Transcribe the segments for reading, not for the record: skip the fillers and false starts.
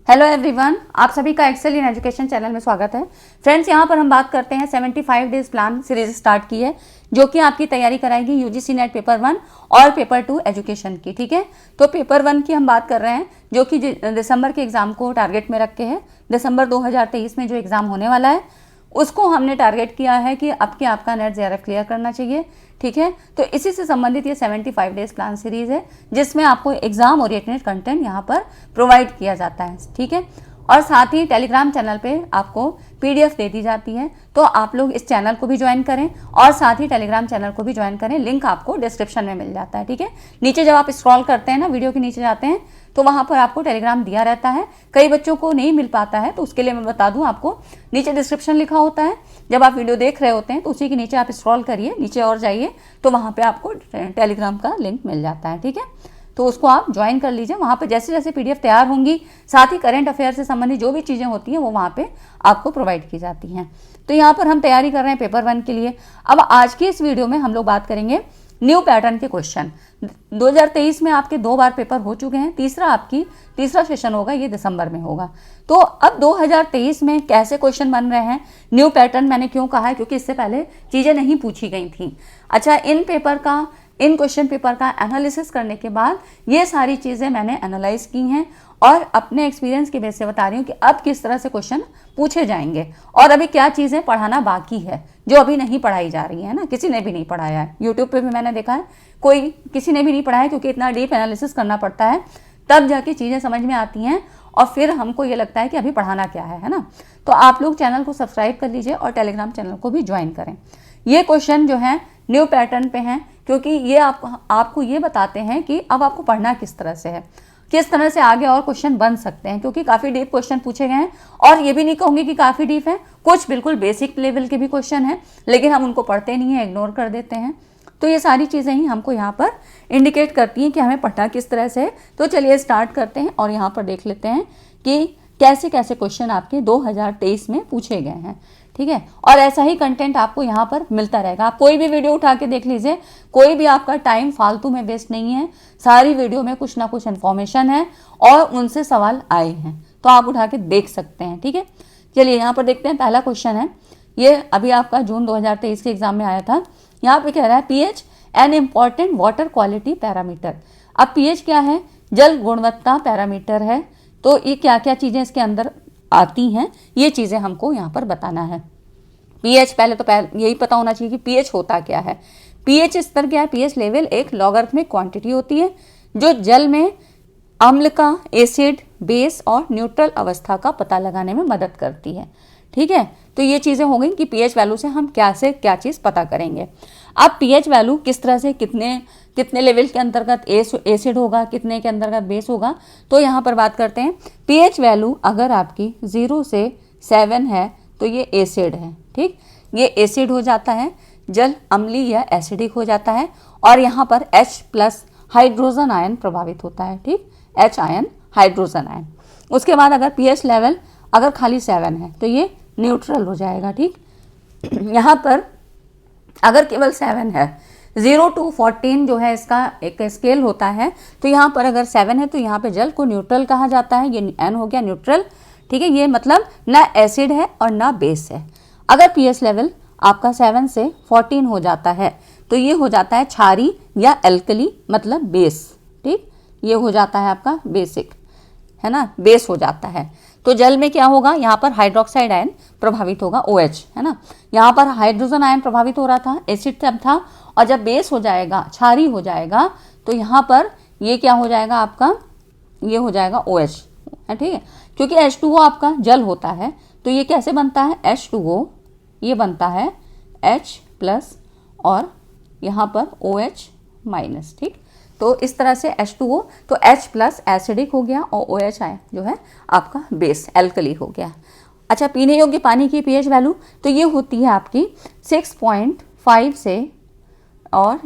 Hello everyone, आप सभी का एक्सेल इन एजुकेशन चैनल में स्वागत है। फ्रेंड्स, यहाँ पर हम बात करते हैं 75 डेज प्लान सीरीज स्टार्ट की है जो कि आपकी तैयारी कराएगी यूजीसी नेट पेपर 1 और पेपर 2 एजुकेशन की। ठीक है, तो पेपर 1 की हम बात कर रहे हैं जो कि दिसंबर के एग्जाम को टारगेट में रख के है। दिसंबर 2023 में जो एग्जाम होने वाला है उसको हमने टारगेट किया है कि अब के आपका नेट जेआरएफ क्लियर करना चाहिए। ठीक है, तो इसी से संबंधित ये 75 डेज प्लान सीरीज है जिसमें आपको एग्जाम ओरिएंटेड कंटेंट यहाँ पर प्रोवाइड किया जाता है। ठीक है, और साथ ही टेलीग्राम चैनल पे आपको पीडीएफ दे दी जाती है, तो आप लोग इस चैनल को भी ज्वाइन करें और साथ ही टेलीग्राम चैनल को भी ज्वाइन करें। लिंक आपको डिस्क्रिप्शन में मिल जाता है। ठीक है, नीचे जब आप स्क्रॉल करते हैं ना, वीडियो के नीचे जाते हैं तो वहां पर आपको टेलीग्राम दिया रहता है। कई बच्चों को नहीं मिल पाता है तो उसके लिए मैं बता दूं, आपको नीचे डिस्क्रिप्शन लिखा होता है। जब आप वीडियो देख रहे होते हैं तो उसी के नीचे आप स्क्रॉल करिए, नीचे और जाइए तो वहां पे आपको टेलीग्राम का लिंक मिल जाता है। ठीक है, तो उसको आप ज्वाइन कर लीजिए। वहाँ पे जैसे जैसे पीडीएफ तैयार होंगी, साथ ही करंट अफेयर से संबंधित जो भी चीज़ें होती हैं वो वहाँ पे आपको प्रोवाइड की जाती हैं। तो यहाँ पर हम तैयारी कर रहे हैं पेपर 1 के लिए। अब आज की इस वीडियो में हम लोग बात करेंगे न्यू पैटर्न के क्वेश्चन। 2023 में आपके 2 बार पेपर हो चुके हैं, तीसरा सेशन होगा, ये दिसंबर में होगा। तो अब 2023 में कैसे क्वेश्चन बन रहे हैं, न्यू पैटर्न मैंने क्यों कहा है, क्योंकि इससे पहले चीज़ें नहीं पूछी गई थी। अच्छा, इन क्वेश्चन पेपर का एनालिसिस करने के बाद ये सारी चीज़ें मैंने एनालाइज की हैं और अपने एक्सपीरियंस की बेस से बता रही हूँ कि अब किस तरह से क्वेश्चन पूछे जाएंगे और अभी क्या चीज़ें पढ़ाना बाकी है जो अभी नहीं पढ़ाई जा रही है ना। किसी ने भी नहीं पढ़ाया है, यूट्यूब पे भी मैंने देखा है किसी ने भी नहीं पढ़ाया, क्योंकि इतना डीप एनालिसिस करना पड़ता है, तब जाके चीज़ें समझ में आती हैं और फिर हमको ये लगता है कि अभी पढ़ाना क्या है ना। तो आप लोग चैनल को सब्सक्राइब कर लीजिए और टेलीग्राम चैनल को भी ज्वाइन करें। ये क्वेश्चन जो है न्यू पैटर्न पे हैं, क्योंकि ये आपको ये बताते हैं कि अब आपको पढ़ना किस तरह से है, किस तरह से आगे और क्वेश्चन बन सकते हैं, क्योंकि काफ़ी डीप क्वेश्चन पूछे गए हैं। और ये भी नहीं कहूँगी कि काफ़ी डीप है, कुछ बिल्कुल बेसिक लेवल के भी क्वेश्चन हैं, लेकिन हम उनको पढ़ते नहीं हैं, इग्नोर कर देते हैं। तो ये सारी चीज़ें ही हमको यहाँ पर इंडिकेट करती हैं कि हमें पढ़ना किस तरह से है। तो चलिए स्टार्ट करते हैं और यहाँ पर देख लेते हैं कि कैसे कैसे क्वेश्चन आपके 2023 में पूछे गए हैं। ठीक है, और ऐसा ही कंटेंट आपको यहाँ पर मिलता रहेगा। आप कोई भी वीडियो उठा के देख लीजिए, कोई भी आपका टाइम फालतू में वेस्ट नहीं है। सारी वीडियो में कुछ ना कुछ इन्फॉर्मेशन है और उनसे सवाल आए हैं, तो आप उठा के देख सकते हैं। ठीक है, चलिए यहाँ पर देखते हैं। पहला क्वेश्चन है, ये अभी आपका जून 2023 के एग्जाम में आया था। यहाँ पे कह रहा है pH an important water quality parameter. अब पीएच क्या है? जल गुणवत्ता पैरामीटर है। तो ये क्या क्या चीज़ें इसके अंदर आती हैं, ये चीज़ें हमको यहाँ पर बताना है। पीएच पहले यही पता होना चाहिए कि पीएच होता क्या है। पीएच स्तर क्या है? पीएच लेवल एक लॉगरिथमिक क्वांटिटी होती है जो जल में अम्ल का, एसिड, बेस और न्यूट्रल अवस्था का पता लगाने में मदद करती है। ठीक है, तो ये चीज़ें हो गई कि पीएच वैल्यू से हम क्या चीज़ पता करेंगे। अब पीएच वैल्यू किस तरह से कितने लेवल के अंतर्गत एसिड होगा, कितने के अंतर्गत बेस होगा, तो यहाँ पर बात करते हैं। पीएच वैल्यू अगर आपकी 0 से 7 है तो ये एसिड है। ठीक, ये एसिड हो जाता है, जल अम्लीय या एसिडिक हो जाता है। और यहाँ पर H+ हाइड्रोजन आयन प्रभावित होता है। ठीक, H आयन, हाइड्रोजन आयन। उसके बाद अगर पीएच लेवल अगर खाली 7 है तो ये न्यूट्रल हो जाएगा। ठीक, यहाँ पर अगर केवल 7 है, 0 to 14 जो है इसका एक स्केल होता है, तो यहाँ पर अगर 7 है तो यहाँ पे जल को न्यूट्रल कहा जाता है। ये N हो गया न्यूट्रल। ठीक है, ये मतलब ना एसिड है और ना बेस है। अगर पीएच लेवल आपका 7 से 14 हो जाता है तो ये हो जाता है क्षारी या एल्कली, मतलब बेस। ठीक, ये हो जाता है आपका बेसिक, है ना, बेस हो जाता है। तो जल में क्या होगा? यहाँ पर हाइड्रोक्साइड आयन प्रभावित होगा, OH, है ना। यहाँ पर हाइड्रोजन आयन प्रभावित हो रहा था, एसिड तब था, और जब बेस हो जाएगा, क्षारी हो जाएगा, तो यहाँ पर ये क्या हो जाएगा आपका? ये हो जाएगा OH, है। ठीक है, क्योंकि H2O आपका जल होता है, तो ये कैसे बनता है? H2O ये बनता है H+ और यहाँ पर OH-। ठीक, तो इस तरह से H2O, तो H+ एसिडिक हो गया और OH आयन जो है आपका बेस, एल्कली हो गया। अच्छा, पीने योग्य पानी की पीएच वैल्यू तो ये होती है आपकी 6.5 से, और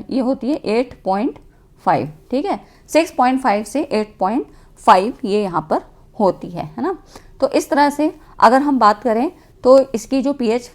ये होती है 8.5। ठीक है, 6.5 से 8.5 ये यहाँ पर होती है ना। तो इस तरह से अगर हम बात करें तो इसकी जो पीएच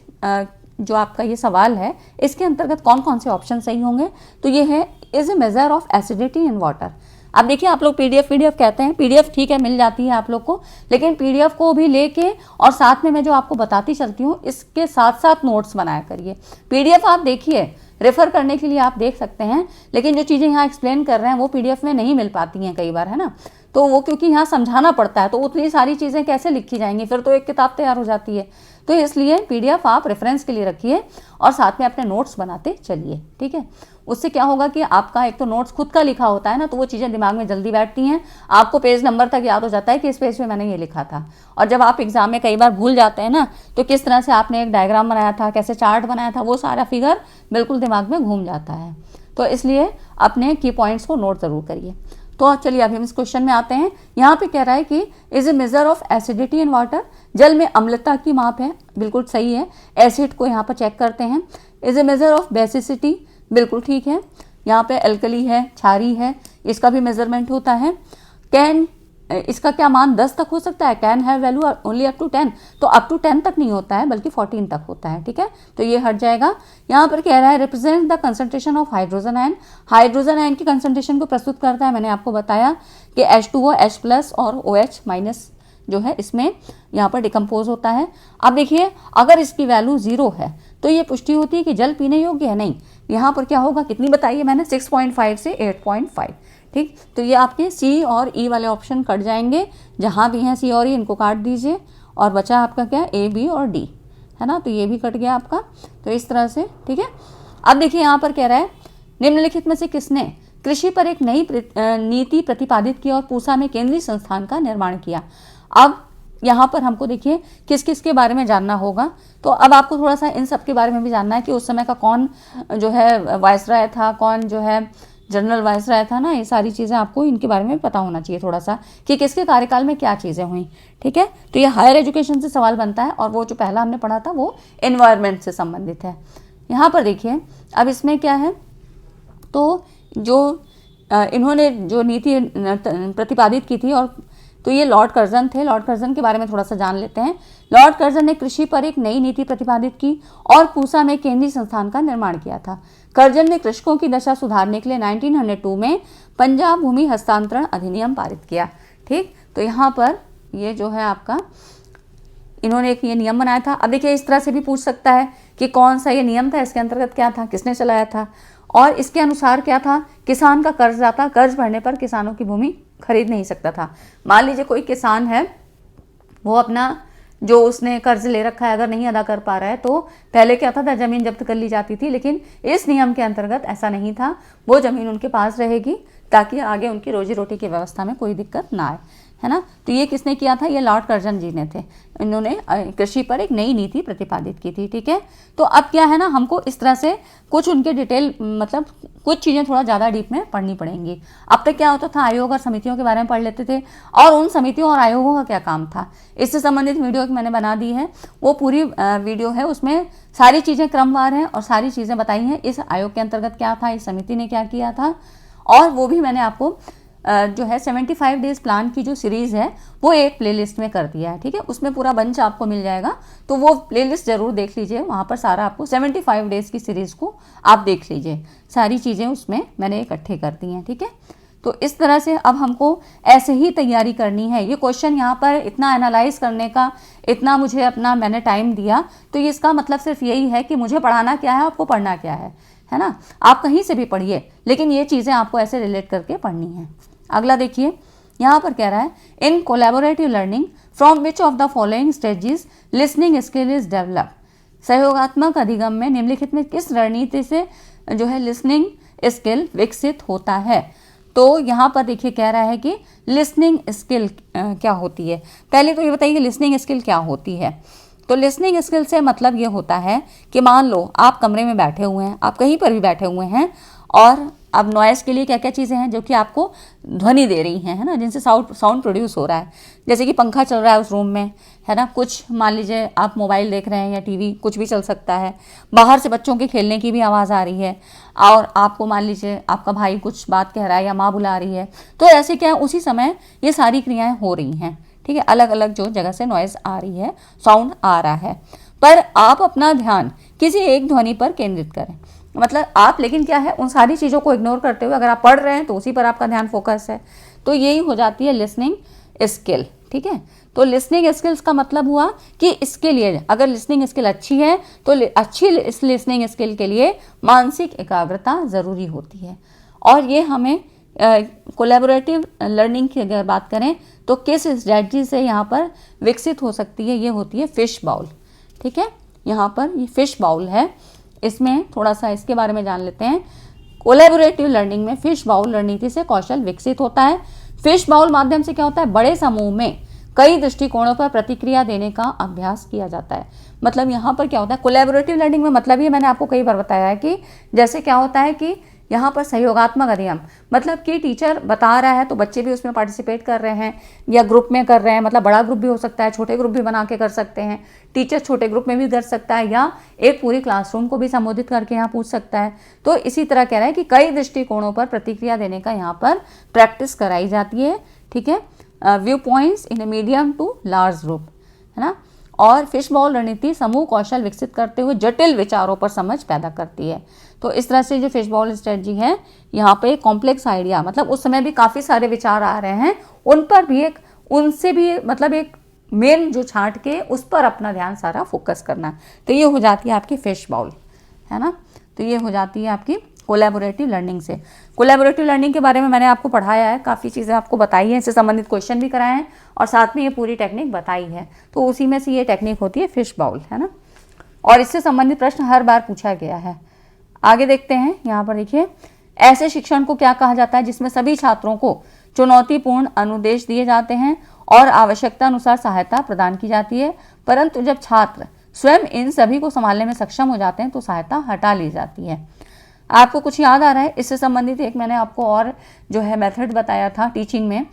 जो आपका ये सवाल है, इसके अंतर्गत कौन कौन से ऑप्शन सही होंगे, तो ये है is a measure of acidity in water. अब देखिए आप लोग पीडीएफ कहते हैं, पीडीएफ ठीक है मिल जाती है आप लोग को, लेकिन पीडीएफ को भी लेके और साथ में मैं जो आपको बताती चलती हूँ इसके साथ साथ नोट्स बनाया करिए। पीडीएफ आप देखिए, रेफर करने के लिए आप देख सकते हैं, लेकिन जो चीज़ें यहाँ एक्सप्लेन कर रहे हैं वो पीडीएफ में नहीं मिल पाती हैं कई बार, है ना। तो वो क्योंकि यहाँ समझाना पड़ता है तो उतनी सारी चीज़ें कैसे लिखी जाएंगी, फिर तो एक किताब तैयार हो जाती है। तो इसलिए पीडीएफ आप रेफरेंस के लिए रखिए और साथ में अपने नोट्स बनाते चलिए, ठीक है। उससे क्या होगा कि आपका एक तो नोट्स खुद का लिखा होता है ना, तो वो चीज़ें दिमाग में जल्दी बैठती हैं, आपको पेज नंबर तक याद हो जाता है कि इस पेज पे मैंने ये लिखा था। और जब आप एग्जाम में कई बार भूल जाते हैं ना, तो किस तरह से आपने एक डायग्राम बनाया था, कैसे चार्ट बनाया था, वो सारा फिगर बिल्कुल दिमाग में घूम जाता है। तो इसलिए अपने की पॉइंट्स को नोट जरूर करिए। तो चलिए अभी हम इस क्वेश्चन में आते हैं। यहाँ पे कह रहा है कि is a measure of acidity in water, जल में अम्लता की माप है, बिल्कुल सही है। एसिड को यहाँ पर चेक करते हैं। Is a measure of basicity, बिल्कुल ठीक है। यहाँ पे एल्कली है, क्षारी है, इसका भी मेजरमेंट होता है। कैन, इसका क्या मान 10 तक हो सकता है, can have value only up to 10, तो अप टू 10 तक नहीं होता है बल्कि 14 तक होता है, ठीक है। तो ये हट जाएगा। यहाँ पर कह रहा है represent the concentration of hydrogen ion, hydrogen ion की कंसंट्रेशन को प्रस्तुत करता है। मैंने आपको बताया कि H2O H+ और OH- जो है इसमें यहाँ पर डिकम्पोज होता है। अब देखिए अगर इसकी वैल्यू 0 है तो ये पुष्टि होती है कि जल पीने योग्य है। नहीं, यहाँ पर क्या होगा, कितनी बताइए मैंने, 6.5 से 8.5, ठीक। तो ये आपके सी और ई वाले ऑप्शन कट जाएंगे, जहाँ भी हैं सी और ई इनको काट दीजिए और बचा आपका क्या, ए बी और डी, है ना। तो ये भी कट गया आपका। तो इस तरह से, ठीक है। अब देखिए यहाँ पर कह रहा है निम्नलिखित में से किसने कृषि पर एक नई नीति प्रतिपादित की और पूसा में केंद्रीय संस्थान का निर्माण किया। अब यहाँ पर हमको देखिए किस किस के बारे में जानना होगा। तो अब आपको थोड़ा सा इन सब के बारे में भी जानना है कि उस समय का कौन जो है वायसराय था, कौन जो है जनरल वायसराय था ना। ये सारी चीज़ें आपको इनके बारे में पता होना चाहिए थोड़ा सा कि किसके कार्यकाल में क्या चीज़ें हुई, ठीक है। तो ये हायर एजुकेशन से सवाल बनता है और वो जो पहला हमने पढ़ा था वो एनवायरनमेंट से संबंधित है। यहाँ पर देखिए अब इसमें क्या है, तो जो इन्होंने जो नीति प्रतिपादित की थी, और तो ये लॉर्ड कर्जन थे। लॉर्ड कर्जन के बारे में थोड़ा सा जान लेते हैं। लॉर्ड कर्जन ने कृषि पर एक नई नीति प्रतिपादित की और पूसा में केंद्रीय संस्थान का निर्माण किया था। कर्जन ने कृषकों की दशा सुधारने के लिए 1902 में पंजाब भूमि हस्तांतरण अधिनियम पारित किया, ठीक। तो यहाँ पर ये जो है आपका इन्होंने एक ये नियम बनाया था। अब देखिए इस तरह से भी पूछ सकता है कि कौन सा ये नियम था, इसके अंतर्गत क्या था, किसने चलाया था, और इसके अनुसार क्या था, किसान का कर्जदाता कर्ज भरने पर किसानों की भूमि खरीद नहीं सकता था। मान लीजिए कोई किसान है, वो अपना जो उसने कर्ज ले रखा है अगर नहीं अदा कर पा रहा है, तो पहले क्या था, जमीन जब्त कर ली जाती थी, लेकिन इस नियम के अंतर्गत ऐसा नहीं था। वो जमीन उनके पास रहेगी ताकि आगे उनकी रोजी रोटी की व्यवस्था में कोई दिक्कत ना आए, है ना। तो ये किसने किया था, ये लॉर्ड कर्जन जी ने थे। इन्होंने कृषि पर एक नई नीति प्रतिपादित की थी, ठीक है। तो अब क्या है ना, हमको इस तरह से कुछ उनके डिटेल मतलब कुछ चीज़ें थोड़ा ज़्यादा डीप में पढ़नी पड़ेंगी। अब तक क्या होता था, आयोग और समितियों के बारे में पढ़ लेते थे और उन समितियों और आयोगों का क्या काम था, इससे संबंधित वीडियो मैंने बना दी है। वो पूरी वीडियो है, उसमें सारी चीज़ें क्रमवार हैं और सारी चीज़ें बताई हैं, इस आयोग के अंतर्गत क्या था, इस समिति ने क्या किया था। और वो भी मैंने आपको जो है 75 डेज प्लान की जो सीरीज़ है वो एक प्लेलिस्ट में कर दिया है, ठीक है। उसमें पूरा बंच आपको मिल जाएगा, तो वो प्लेलिस्ट जरूर देख लीजिए। वहाँ पर सारा आपको 75 डेज की सीरीज़ को आप देख लीजिए, सारी चीज़ें उसमें मैंने इकट्ठे कर दी हैं, ठीक है। तो इस तरह से अब हमको ऐसे ही तैयारी करनी है। ये क्वेश्चन यहाँ पर इतना एनालाइज करने का इतना मुझे अपना मैंने टाइम दिया, तो ये इसका मतलब सिर्फ यही है कि मुझे पढ़ाना क्या है, आपको पढ़ना क्या है ना। आप कहीं से भी पढ़िए, लेकिन ये चीज़ें आपको ऐसे रिलेट करके पढ़नी है। अगला देखिए यहाँ पर कह रहा है in collaborative learning from which of the following stages listening skill is develop. सहयोगात्मक अधिगम में निम्नलिखित में किस रणनीति से जो है लिसनिंग स्किल विकसित होता है। तो यहाँ पर देखिए कह रहा है कि लिसनिंग स्किल क्या होती है। पहले तो ये बताइए कि लिसनिंग स्किल क्या होती है। तो लिसनिंग स्किल से मतलब ये होता है कि मान लो आप कमरे में बैठे हुए हैं, आप कहीं पर भी बैठे हुए हैं, और अब नॉइज़ के लिए क्या क्या चीज़ें हैं जो कि आपको ध्वनि दे रही हैं, है ना, जिनसे साउंड प्रोड्यूस हो रहा है। जैसे कि पंखा चल रहा है उस रूम में, है ना, कुछ मान लीजिए आप मोबाइल देख रहे हैं या टीवी, कुछ भी चल सकता है। बाहर से बच्चों के खेलने की भी आवाज़ आ रही है, और आपको मान लीजिए आपका भाई कुछ बात कह रहा है या माँ बुला रही है, तो ऐसे क्या है उसी समय ये सारी क्रियाएँ हो रही हैं, ठीक है। अलग अलग जो जगह से नॉइज़ आ रही है, साउंड आ रहा है, पर आप अपना ध्यान किसी एक ध्वनि पर केंद्रित करें मतलब आप, लेकिन क्या है, उन सारी चीज़ों को इग्नोर करते हुए अगर आप पढ़ रहे हैं तो उसी पर आपका ध्यान फोकस है। तो यही हो जाती है लिसनिंग स्किल। ठीक है, तो लिसनिंग स्किल्स का मतलब हुआ कि इसके लिए अगर लिसनिंग स्किल अच्छी है तो अच्छी इस लिसनिंग स्किल के लिए मानसिक एकाग्रता ज़रूरी होती है। और ये हमें कोलैबोरेटिव लर्निंग की अगर बात करें तो किस स्ट्रेटजी से यहाँ पर विकसित हो सकती है, ये होती है फिश बाउल। ठीक है, यहाँ पर ये फिश बाउल है, इसमें थोड़ा सा इसके बारे में जान लेते हैं। कोलैबोरेटिव लर्निंग में फिश बाउल रणनीति से कौशल विकसित होता है। फिश बाउल माध्यम से क्या होता है, बड़े समूह में कई दृष्टिकोणों पर प्रतिक्रिया देने का अभ्यास किया जाता है। मतलब यहाँ पर क्या होता है, कोलैबोरेटिव लर्निंग में मतलब ये मैंने आपको कई बार बताया है कि जैसे क्या होता है कि यहाँ पर सहयोगात्मक अधिगम, मतलब कि टीचर बता रहा है तो बच्चे भी उसमें पार्टिसिपेट कर रहे हैं या ग्रुप में कर रहे हैं। मतलब बड़ा ग्रुप भी हो सकता है, छोटे ग्रुप भी बना के कर सकते हैं, टीचर छोटे ग्रुप में भी कर सकता है या एक पूरी क्लासरूम को भी संबोधित करके यहाँ पूछ सकता है। तो इसी तरह कह रहा है कि कई दृष्टिकोणों पर प्रतिक्रिया देने का यहाँ पर प्रैक्टिस कराई जाती है। ठीक है, view points in a medium to large group, है ना। और फिश बाउल रणनीति समूह कौशल विकसित करते हुए जटिल विचारों पर समझ पैदा करती है। तो इस तरह से जो फिश बाउल स्ट्रेटजी है, यहाँ पे कॉम्प्लेक्स आइडिया, मतलब उस समय भी काफ़ी सारे विचार आ रहे हैं, उन पर भी उनसे भी मतलब एक मेन जो छांट के उस पर अपना ध्यान सारा फोकस करना। तो ये हो जाती है आपकी फिश बाउल, है ना। तो ये हो जाती है आपकी कोलैबोरेटिव लर्निंग से। कोलैबोरेटिव लर्निंग के बारे में मैंने आपको पढ़ाया है, काफ़ी चीज़ें आपको बताई हैं, इससे संबंधित क्वेश्चन भी कराए हैं और साथ में ये पूरी टेक्निक बताई है। तो उसी में से ये टेक्निक होती है फिश बाउल, है ना। और इससे संबंधित प्रश्न हर बार पूछा गया है। आगे देखते हैं, यहाँ पर देखिए, ऐसे शिक्षण को क्या कहा जाता है जिसमें सभी छात्रों को चुनौतीपूर्ण अनुदेश दिए जाते हैं और आवश्यकता अनुसार सहायता प्रदान की जाती है, परंतु जब छात्र स्वयं इन सभी को संभालने में सक्षम हो जाते हैं तो सहायता हटा ली जाती है। आपको कुछ याद आ रहा है इससे संबंधित? एक मैंने आपको और जो है मेथड बताया था टीचिंग में,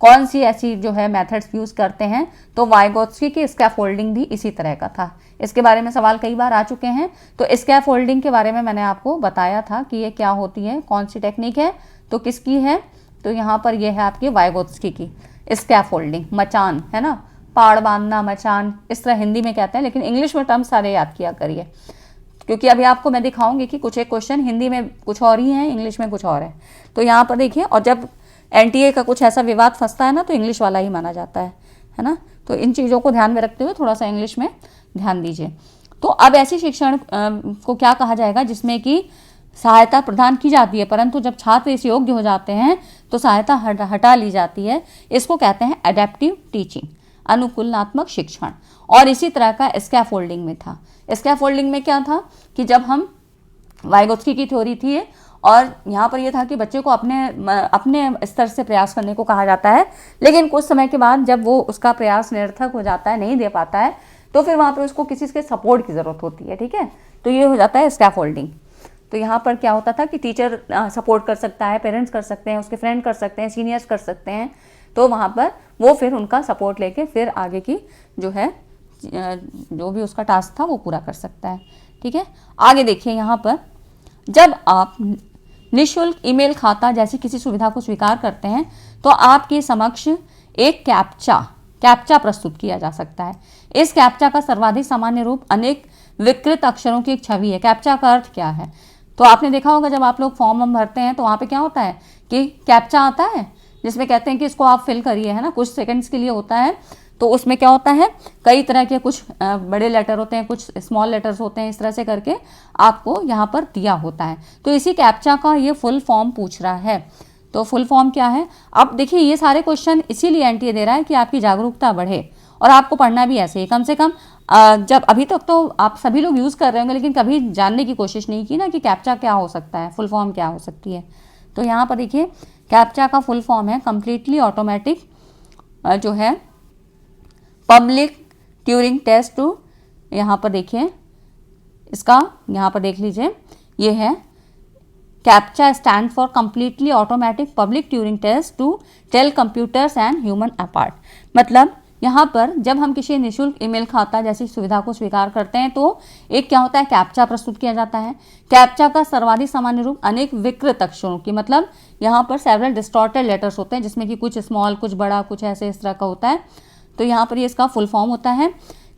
कौन सी ऐसी जो है मेथड्स यूज़ करते हैं, तो वाइगोत्स्की की स्कैफोल्डिंग भी इसी तरह का था। इसके बारे में सवाल कई बार आ चुके हैं। तो स्कैफोल्डिंग के बारे में मैंने आपको बताया था कि ये क्या होती है, कौन सी टेक्निक है, तो किसकी है, तो यहाँ पर ये है आपकी वाइगोत्स्की की स्कैफोल्डिंग। मचान, है ना, पाड़ बांधना, मचान, इस तरह हिंदी में कहते हैं, लेकिन इंग्लिश में टर्म सारे याद किया करिए, क्योंकि अभी आपको मैं दिखाऊंगी कि कुछ एक क्वेश्चन हिंदी में कुछ और ही है, इंग्लिश में कुछ और है। तो यहाँ पर देखिए, और जब एनटीए का कुछ ऐसा विवाद फंसता है ना तो इंग्लिश वाला ही माना जाता है ना। तो इन चीज़ों को ध्यान में रखते हुए थोड़ा सा इंग्लिश में ध्यान दीजिए। तो अब ऐसी शिक्षण को क्या कहा जाएगा जिसमें कि सहायता प्रदान की जाती है, परंतु जब छात्र इस योग्य हो जाते हैं तो सहायता हटा ली जाती है। इसको कहते हैं एडेप्टिव टीचिंग, अनुकूलनात्मक शिक्षण। और इसी तरह का स्कैफोल्डिंग में था। स्कैफोल्डिंग में क्या था कि जब हम, वाइगोत्स्की की थ्योरी थी और यहाँ पर यह था कि बच्चे को अपने स्तर से प्रयास करने को कहा जाता है, लेकिन कुछ समय के बाद जब वो उसका प्रयास निरर्थक हो जाता है, नहीं दे पाता है, तो फिर वहाँ पर उसको किसी के सपोर्ट की ज़रूरत होती है। ठीक है, तो ये हो जाता है स्कैफोल्डिंग। तो यहाँ पर क्या होता था कि टीचर सपोर्ट कर सकता है, पेरेंट्स कर सकते हैं, उसके फ्रेंड कर सकते हैं, सीनियर्स कर सकते हैं, तो वहाँ पर वो फिर उनका सपोर्ट लेके फिर आगे की जो है जो भी उसका टास्क था वो पूरा कर सकता है। ठीक है, आगे देखिए, यहाँ पर जब आप निःशुल्क ईमेल खाता जैसी किसी सुविधा को स्वीकार करते हैं तो आपके समक्ष एक कैप्चा प्रस्तुत किया जा सकता है। इस कैप्चा का सर्वाधिक सामान्य रूप अनेक विकृत अक्षरों की एक छवि है। कैप्चा का अर्थ क्या है? तो आपने देखा होगा जब आप लोग फॉर्म भरते हैं तो वहाँ पे क्या होता है कि कैप्चा आता है जिसमें कहते हैं कि इसको आप फिल करिए, है ना, कुछ सेकंड्स के लिए होता है। तो उसमें क्या होता है, कई तरह के कुछ बड़े लेटर होते हैं, कुछ स्मॉल लेटर्स होते हैं, इस तरह से करके आपको यहाँ पर दिया होता है। तो इसी कैप्चा का ये फुल फॉर्म पूछ रहा है। तो फुल फॉर्म क्या है? अब देखिए, ये सारे क्वेश्चन इसीलिए एनटीए दे रहा है कि आपकी जागरूकता बढ़े और आपको पढ़ना भी ऐसे ही। कम से कम जब अभी तक तो आप सभी लोग यूज़ कर रहे होंगे, लेकिन कभी जानने की कोशिश नहीं की ना कि कैप्चा क्या हो सकता है, फुल फॉर्म क्या हो सकती है। तो यहाँ पर देखिए, कैप्चा का फुल फॉर्म है कंप्लीटली ऑटोमेटिक जो है पब्लिक ट्यूरिंग टेस्ट टू, यहाँ पर देखिए इसका, यहाँ पर देख लीजिए, ये है CAPTCHA stand for completely automatic public Turing test to tell computers and human apart. मतलब यहाँ पर जब हम किसी निःशुल्क ईमेल खाता जैसी सुविधा को स्वीकार करते हैं तो एक क्या होता है, कैप्चा प्रस्तुत किया जाता है। कैप्चा का सर्वाधिक सामान्य रूप अनेक विकृत अक्षरों की, मतलब यहाँ पर सेवरल डिस्टॉर्टेड लेटर्स होते हैं जिसमें कि कुछ स्मॉल, कुछ बड़ा, कुछ ऐसे इस तरह का होता है। तो यहाँ पर ये इसका फुल फॉर्म होता है।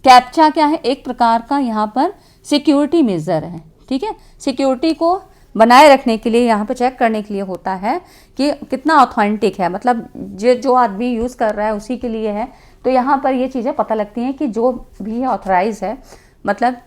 कैप्चा क्या है? एक प्रकार का यहाँ पर सिक्योरिटी मेजर है। ठीक है। सिक्योरिटी को बनाए रखने के लिए, यहाँ पे चेक करने के लिए होता है कि कितना ऑथेंटिक है, मतलब जो आदमी यूज़ कर रहा है उसी के लिए है। तो यहाँ पर ये चीज़ें पता लगती हैं कि जो भी ऑथराइज है, मतलब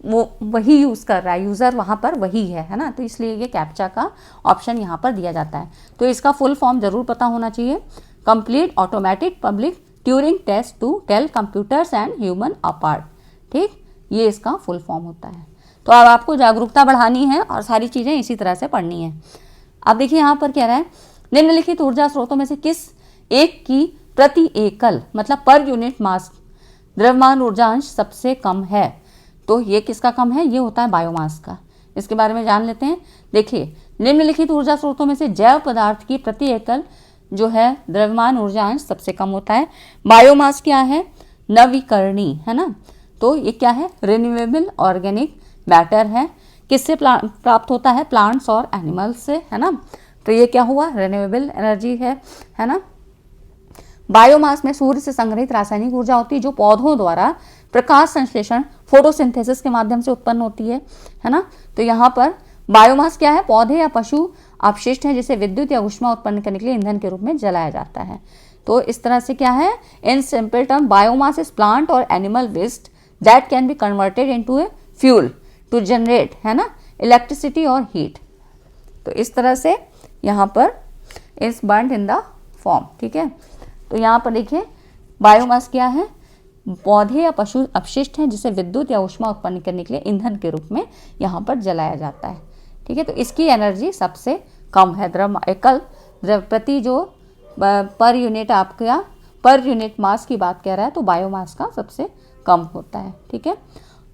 वो वही यूज़ कर रहा है, यूज़र वहाँ पर वही है ना। तो इसलिए ये कैप्चा का ऑप्शन यहाँ पर दिया जाता है। तो इसका फुल फॉर्म ज़रूर पता होना चाहिए, complete automatic public Turing test to tell computers and human apart. ठीक, ये इसका फुल फॉर्म होता है। तो अब आपको जागरूकता बढ़ानी है और सारी चीज़ें इसी तरह से पढ़नी है। अब देखिए यहाँ पर कह रहा है, निम्नलिखित ऊर्जा स्रोतों में से किस एक की प्रति एकल मतलब पर यूनिट मास द्रव्यमान ऊर्जा अंश सबसे कम है। तो ये किसका कम है? ये होता है बायोमास का। इसके बारे में जान लेते हैं। देखिए, निम्नलिखित ऊर्जा स्रोतों में से जैव पदार्थ की प्रति एकल जो है द्रव्यमान ऊर्जा अंश सबसे कम होता है। बायोमास क्या है? नवीकरणीय, है ना। तो ये क्या है? रिन्यूएबल ऑर्गेनिक मैटर है। किससे प्राप्त होता है? प्लांट्स और एनिमल्स से, है ना। तो ये क्या हुआ? रिन्यूएबल एनर्जी है ना। बायोमास में सूर्य से संग्रहित रासायनिक ऊर्जा होती है जो पौधों द्वारा प्रकाश संश्लेषण फोटोसिंथेसिस के माध्यम से उत्पन्न होती है ना। तो यहाँ पर बायोमास क्या है? पौधे या पशु अपशिष्ट है जिसे विद्युत या ऊष्मा उत्पन्न करने के लिए ईंधन के रूप में जलाया जाता है। तो इस तरह से क्या है? In simple term biomass is plant और animal waste that can be converted into a fuel to generate, है ना, इलेक्ट्रिसिटी और हीट। तो इस तरह से यहाँ पर is burned in the form. ठीक है। तो यहाँ पर देखिए, बायोमास क्या है? पौधे या पशु अपशिष्ट हैं जिसे विद्युत या ऊष्मा उत्पन्न करने के लिए ईंधन के रूप में यहाँ पर जलाया जाता है। ठीक है। तो इसकी एनर्जी सबसे कम है। एकल द्रव प्रति जो पर यूनिट आपका पर यूनिट मास की बात कह रहा है तो बायोमास का सबसे कम होता है। ठीक है।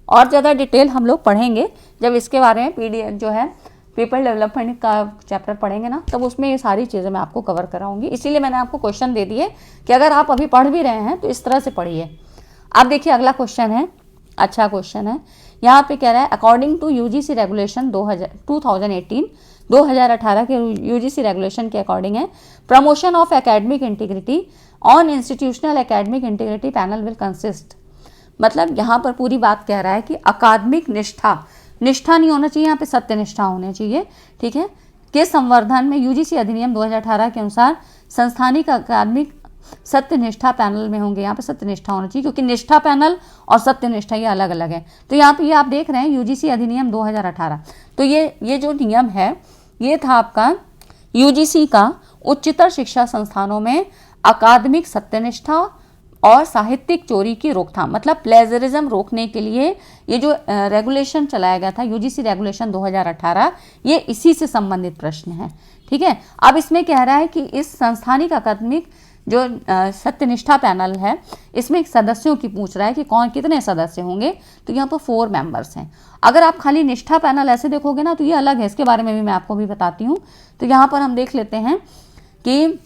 और ज़्यादा डिटेल हम लोग पढ़ेंगे जब इसके बारे में पीडीएफ जो है पीपल डेवलपमेंट का चैप्टर पढ़ेंगे ना, तब उसमें ये सारी चीज़ें मैं आपको कवर कराऊंगी। इसीलिए मैंने आपको क्वेश्चन दे दिए कि अगर आप अभी पढ़ भी रहे हैं तो इस तरह से पढ़िए। अब देखिए अगला क्वेश्चन है, अच्छा क्वेश्चन है। यहाँ पे कह रहा है, अकॉर्डिंग टू यूजीसी रेगुलेशन 2018 के यूजीसी रेगुलेशन के अकॉर्डिंग है, promotion of academic integrity on institutional academic integrity panel will consist. मतलब यहाँ पर पूरी बात कह रहा है कि अकादमिक निष्ठा नहीं होना चाहिए, यहाँ पे सत्यनिष्ठा होनी चाहिए। ठीक है। के संवर्धन में यूजीसी अधिनियम 2018 के अनुसार संस्थानिक अकादमिक सत्यनिष्ठा पैनल में होंगे। यहाँ पे सत्यनिष्ठा होना चाहिए क्योंकि निष्ठा पैनल और सत्यनिष्ठा ये अलग अलग है। तो यहाँ पे ये आप देख रहे हैं यूजीसी अधिनियम 2018। तो ये जो नियम है ये था आपका यूजीसी का उच्चतर शिक्षा संस्थानों में अकादमिक सत्यनिष्ठा और साहित्यिक चोरी की रोकथाम, मतलब प्लेजरिज्म रोकने के लिए ये जो रेगुलेशन चलाया गया था यूजीसी रेगुलेशन 2018, ये इसी से संबंधित प्रश्न है। ठीक है। अब इसमें कह रहा है कि इस संस्थानिक अकादमिक जो सत्यनिष्ठा पैनल है इसमें सदस्यों की पूछ रहा है कि कौन कितने सदस्य होंगे। तो यहाँ पर 4 मेंबर्स हैं। अगर आप खाली निष्ठा पैनल ऐसे देखोगे ना तो ये अलग है, इसके बारे में भी मैं आपको भी बताती हूँ। तो यहाँ पर हम देख लेते हैं कि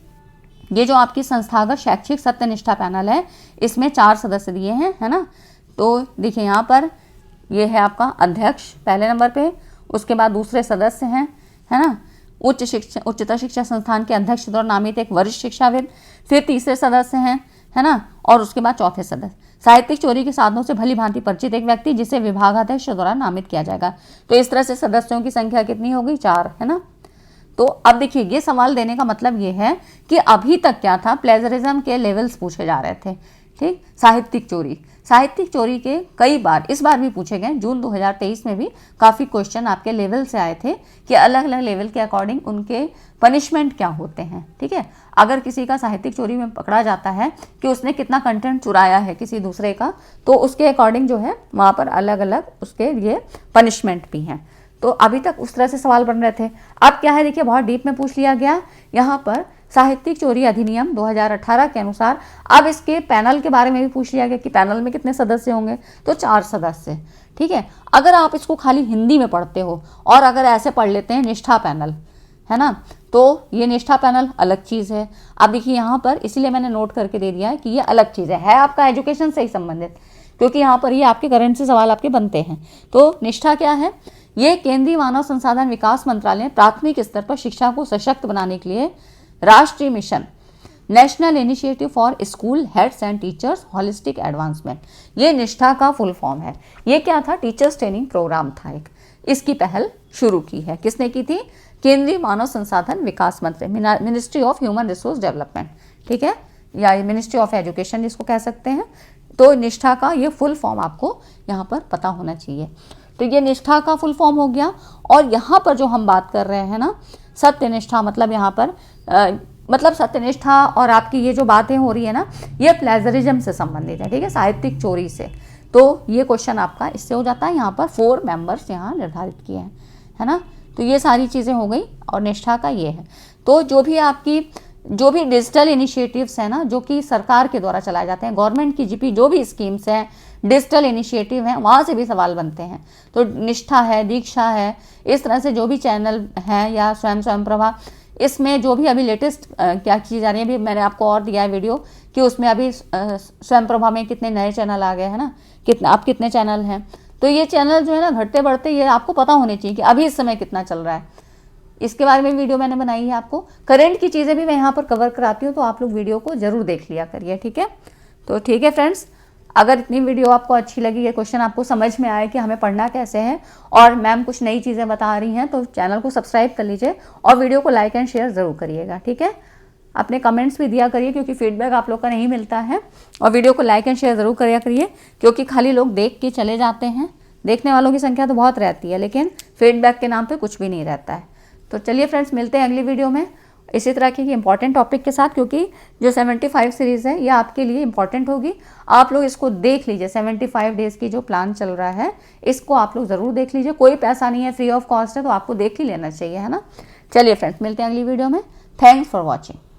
ये जो आपकी संस्थागत शैक्षिक सत्यनिष्ठा पैनल है इसमें 4 सदस्य दिए हैं, है ना। तो देखिए यहाँ पर ये है आपका अध्यक्ष पहले नंबर पे, उसके बाद दूसरे सदस्य हैं, है ना, उच्चतर शिक्षा संस्थान के अध्यक्ष द्वारा नामित एक वरिष्ठ शिक्षाविद, फिर तीसरे सदस्य हैं, है ना, और उसके बाद चौथे सदस्य साहित्यिक चोरी के साधनों से भली भांति परिचित एक व्यक्ति जिसे विभागाध्यक्ष द्वारा नामित किया जाएगा। तो इस तरह से सदस्यों की संख्या कितनी हो गई? 4, है ना। तो अब देखिए ये सवाल देने का मतलब ये है कि अभी तक क्या था, प्लेजरिज्म के लेवल्स पूछे जा रहे थे। ठीक। साहित्यिक चोरी के कई बार इस बार भी पूछे गए। जून 2023 में भी काफ़ी क्वेश्चन आपके लेवल से आए थे कि अलग अलग लेवल के अकॉर्डिंग उनके पनिशमेंट क्या होते हैं। ठीक है। अगर किसी का साहित्यिक चोरी में पकड़ा जाता है कि उसने कितना कंटेंट चुराया है किसी दूसरे का, तो उसके अकॉर्डिंग जो है वहाँ पर अलग अलग उसके लिए पनिशमेंट भी हैं। तो अभी तक उस तरह से सवाल बन रहे थे। अब क्या है देखिए, बहुत डीप में पूछ लिया गया यहाँ पर साहित्यिक चोरी अधिनियम 2018 के अनुसार। अब इसके पैनल के बारे में भी पूछ लिया गया कि पैनल में कितने सदस्य होंगे, तो 4 सदस्य। ठीक है। अगर आप इसको खाली हिंदी में पढ़ते हो और अगर ऐसे पढ़ लेते हैं निष्ठा पैनल, है ना, तो ये निष्ठा पैनल अलग चीज़ है। अब देखिए यहाँ पर इसीलिए मैंने नोट करके दे दिया है कि ये अलग चीज़ है आपका एजुकेशन से ही संबंधित, क्योंकि यहाँ पर ये आपके करंट से सवाल आपके बनते हैं। तो निष्ठा क्या है? ये केंद्रीय मानव संसाधन विकास मंत्रालय ने प्राथमिक स्तर पर शिक्षा को सशक्त बनाने के लिए राष्ट्रीय mission national initiative for school heads and teachers holistic advancement, ये निष्ठा का फुल फॉर्म है। ये क्या था? टीचर्स ट्रेनिंग प्रोग्राम था एक। इसकी पहल शुरू की है। किसने की थी? केंद्रीय मानव संसाधन विकास मंत्री, ministry of human resource development, ठीक है, या मिनिस्ट्री ऑफ एजुकेशन जिसको कह सकते हैं। तो निष्ठा का ये फुल फॉर्म आपको यहाँ पर पता होना चाहिए। तो ये निष्ठा का फुल फॉर्म हो गया। और यहाँ पर जो हम बात कर रहे हैं ना, सत्यनिष्ठा, मतलब यहाँ पर मतलब सत्यनिष्ठा और आपकी ये जो बातें हो रही है ना, ये प्लेजरिज्म से संबंधित है, ठीक है, साहित्यिक चोरी से। तो ये क्वेश्चन आपका इससे हो जाता है। यहाँ पर 4 मेंबर्स यहाँ निर्धारित किए हैं, है ना। तो ये सारी चीज़ें हो गई और निष्ठा का ये है। तो जो भी डिजिटल इनिशिएटिव्स हैं ना, जो कि सरकार के द्वारा चलाए जाते हैं, गवर्नमेंट की जीपी जो भी स्कीम्स हैं, डिजिटल इनिशिएटिव हैं, वहाँ से भी सवाल बनते हैं। तो निष्ठा है, दीक्षा है, इस तरह से जो भी चैनल हैं, या स्वयं प्रभा, इसमें जो भी अभी लेटेस्ट क्या चीज़ आ रही है, अभी मैंने आपको और दिया है वीडियो कि उसमें अभी स्वयं प्रभा में कितने नए चैनल आ गए हैं ना, कितने चैनल हैं। तो ये चैनल जो है ना, घटते बढ़ते, ये आपको पता होने चाहिए कि अभी इस समय कितना चल रहा है। इसके बारे में वीडियो मैंने बनाई है, आपको करंट की चीज़ें भी मैं यहाँ पर कवर कराती हूँ, तो आप लोग वीडियो को जरूर देख लिया करिए, ठीक है। तो ठीक है फ्रेंड्स, अगर इतनी वीडियो आपको अच्छी लगी, ये क्वेश्चन आपको समझ में आए कि हमें पढ़ना कैसे है, और मैम कुछ नई चीज़ें बता रही हैं, तो चैनल को सब्सक्राइब कर लीजिए और वीडियो को लाइक एंड शेयर ज़रूर करिएगा, ठीक है। अपने कमेंट्स भी दिया करिए, क्योंकि फीडबैक आप लोग का नहीं मिलता है। और वीडियो को लाइक एंड शेयर ज़रूर करिए क्योंकि खाली लोग देख के चले जाते हैं, देखने वालों की संख्या तो बहुत रहती है, लेकिन फीडबैक के नाम पे कुछ भी नहीं रहता है। तो चलिए फ्रेंड्स, मिलते हैं अगली वीडियो में इसी तरह की इंपॉर्टेंट टॉपिक के साथ, क्योंकि जो 75 सीरीज़ है ये आपके लिए इंपॉर्टेंट होगी। आप लोग इसको देख लीजिए, 75 डेज़ की जो प्लान चल रहा है, इसको आप लोग ज़रूर देख लीजिए। कोई पैसा नहीं है, फ्री ऑफ कॉस्ट है, तो आपको देख ही लेना चाहिए, है ना। चलिए फ्रेंड्स, मिलते हैं अगली वीडियो में। Thanks for watching.